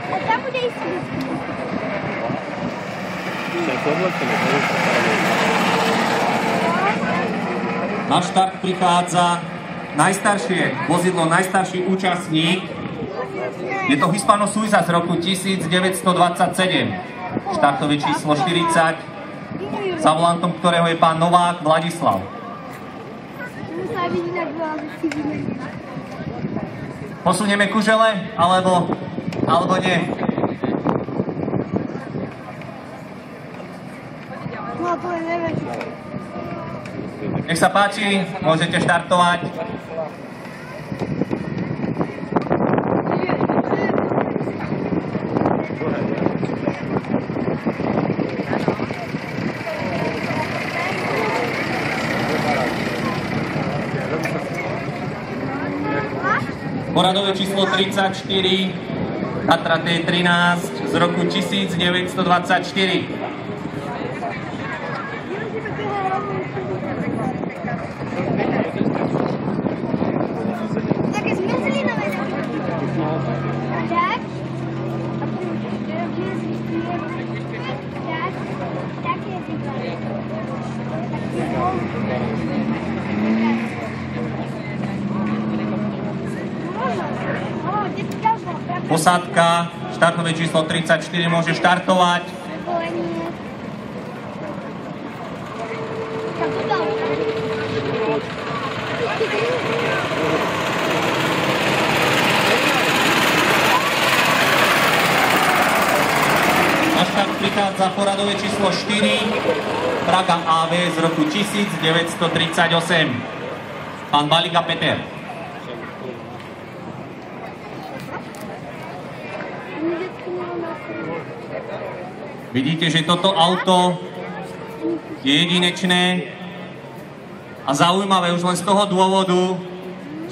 tam bude ísť vždycky. Na štart prichádza najstaršie vozidlo, najstarší účastník. Je to Hispano Suiza z roku 1927. Štartové číslo 40. Za volantom ktorého je pán Novák Vladislav. Posunieme kužele, alebo nie? No to je neviem. Nech sa páči, môžete štartovať. Poradové číslo 34, Tatra T13 z roku 1924. Posádka, štartové číslo 34 môže štartovať. Na štart prichádza poradové číslo 4, Praga AV z roku 1938. Pán Baliga Peter. Vidíte, že toto auto je jedinečné a zaujímavé už len z toho dôvodu,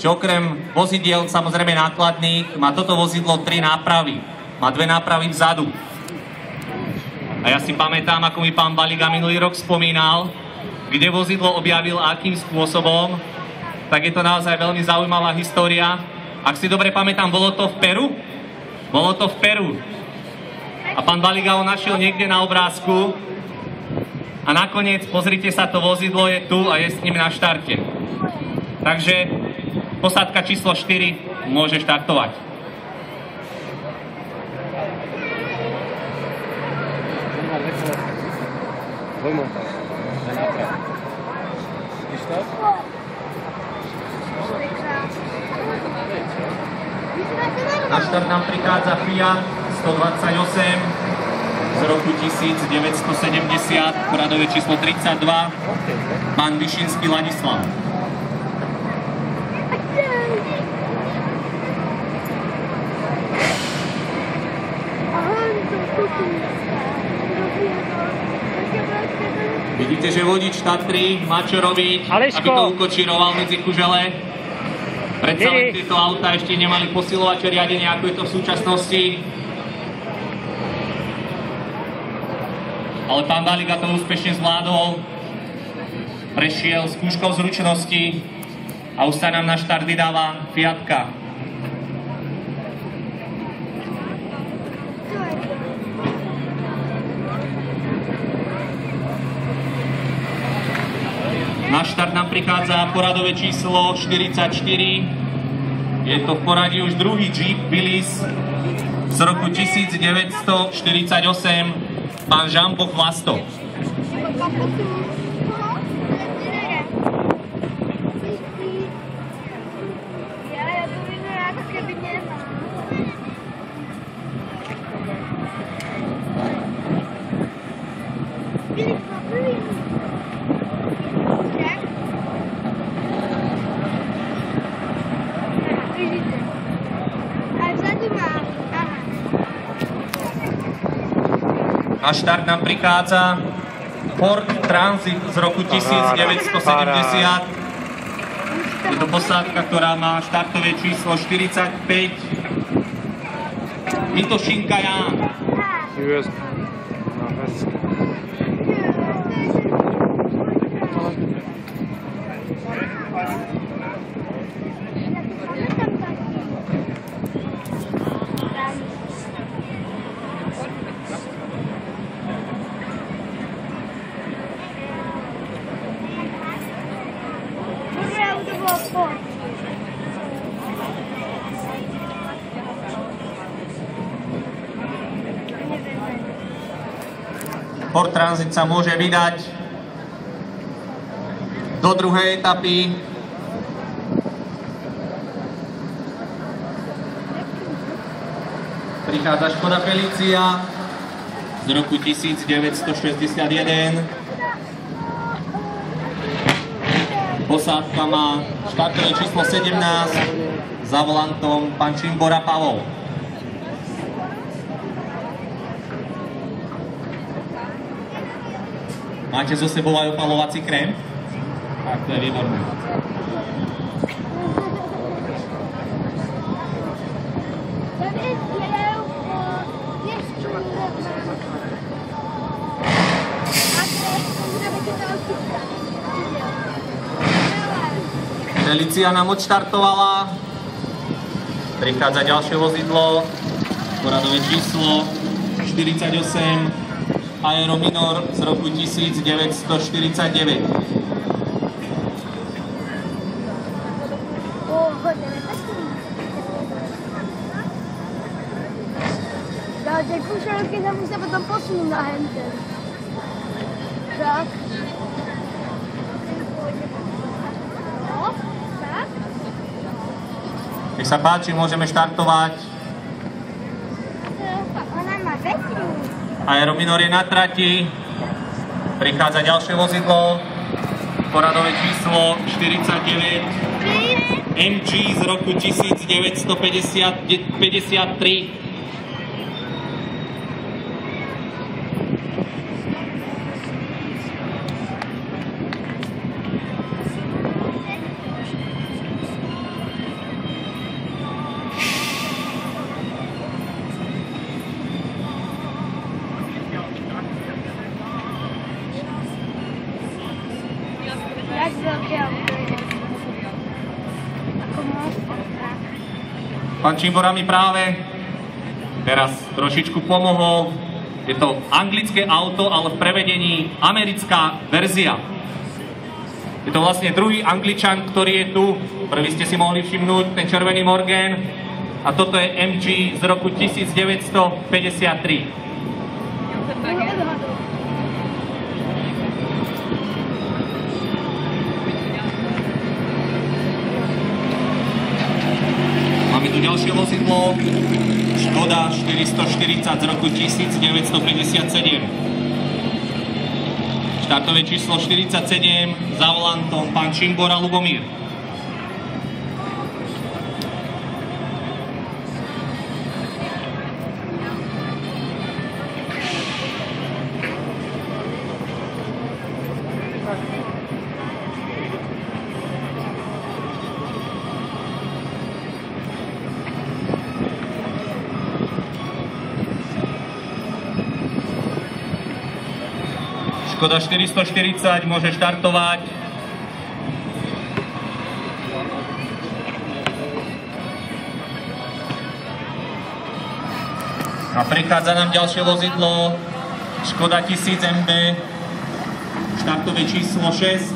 že okrem vozidiel, samozrejme nákladných, má toto vozidlo 3 nápravy. Má 2 nápravy vzadu. A ja si pamätám, ako mi pán Baliga minulý rok spomínal, kde vozidlo objavil a akým spôsobom, tak je to naozaj veľmi zaujímavá história. Ak si dobre pamätám, bolo to v Peru? Bolo to v Peru. A pán Baliga ho našiel niekde na obrázku a nakoniec, pozrite sa, to vozidlo je tu a je s ním na štarte. Takže posádka číslo 4 môže štartovať. Na štart nám prichádza Fiat 128 z roku 1970, poradové číslo 32, pán Vyšinský Ladislav. Vidíte, že vodič Tatry má čo robiť, aby to ukočíroval medzi kužele. Predsa len tieto auta ešte nemali posilovače riadenia, ako je to v súčasnosti. Ale pán Baliga to úspešne zvládol. Prešiel skúškou zručnosti a už sa nám na štart vydáva Fiatka. Na štart nám prichádza poradové číslo 44. Je to v poradí už druhý Jeep Willys z roku 1948, pán Jean-Boch Vlasto. Na štart nám prichádza Ford Transit z roku 1970. Je to posádka, ktorá má štartové číslo 45. Mitošinka Ján. Ford Transit sa môže vydať do druhej etapy. Prichádza Škoda Felicia z roku 1961. Posádka má štartové číslo 17, za volantom pán Čimbora Pavol. Máte so sebou aj opalovací krém? Tak, to je výborné. Felicia nám odštartovala. Prichádza ďalšie vozidlo. Poradové číslo 48. Aero Minor z roku 1949. Tie kušelky sa musia potom posunúť na henten. Tak. No, tak. Nech sa páči, môžeme štartovať. Ona má vetru. Aero Minor je na trati. Prichádza ďalšie vozidlo. Poradové číslo 49. MG z roku 1953. Pán Čimbora mi práve teraz trošičku pomohol. Je to anglické auto, ale v prevedení americká verzia. Je to vlastne druhý Angličan, ktorý je tu. Prvý ste si mohli všimnúť, ten červený Morgan. A toto je MG z roku 1953. Máme tu ďalšie vozidlo, Škoda 440 z roku 1957. Štartové číslo 47, za volantom pán Čimbora Lubomír. Škoda 440 môže štartovať. A prichádza nám ďalšie vozidlo, Škoda 1000 MB, štartové číslo 6.